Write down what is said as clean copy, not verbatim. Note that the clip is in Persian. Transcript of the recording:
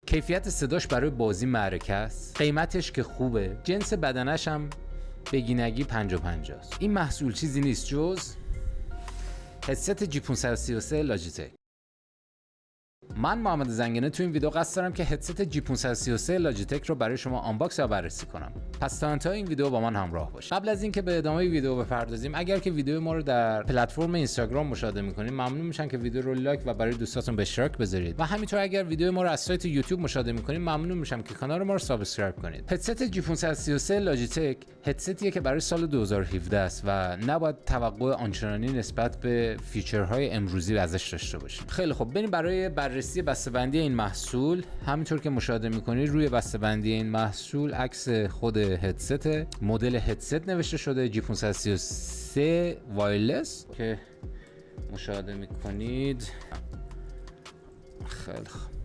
کیفیت صداش برای بازی معرکه است. قیمتش که خوبه. جنس بدنش هم بگینگی 50-50 است. این محصول چیزی نیست جز هدست جی 533 لاجیتک. من محمد زنگنه تو این ویدیو قصد دارم که هدست جی 533 لاجیتک رو برای شما آنباکس و بررسی کنم. پس تا انتهای این ویدیو با من همراه باشید. قبل از اینکه به ادامه ویدیو بپردازیم، اگر که ویدیو ما رو در پلتفرم اینستاگرام مشاهده می‌کنید، ممنون میشم که ویدیو رو لایک و برای دوستاتون به اشتراک بذارید. و همینطور اگر ویدیو ما رو از سایت یوتیوب مشاهده می‌کنید، ممنون میشم که کانال ما رو سابسکرایب کنید. هدست جی 533 لاجیتک هدستیه که برای سال 2017 است و نباید توقع آنچنانی نسبت به فیچرهای امروزی ازش داشته باشیم. خیلی خب، بریم برای بررسی بسته‌بندی این محصول. همینطور که مشاهده می‌کنید روی بسته‌بندی این محصول عکس خود هدست، مدل هدست نوشته شده جی 533 وایرلس که مشاهده می‌کنید. خیلی خب،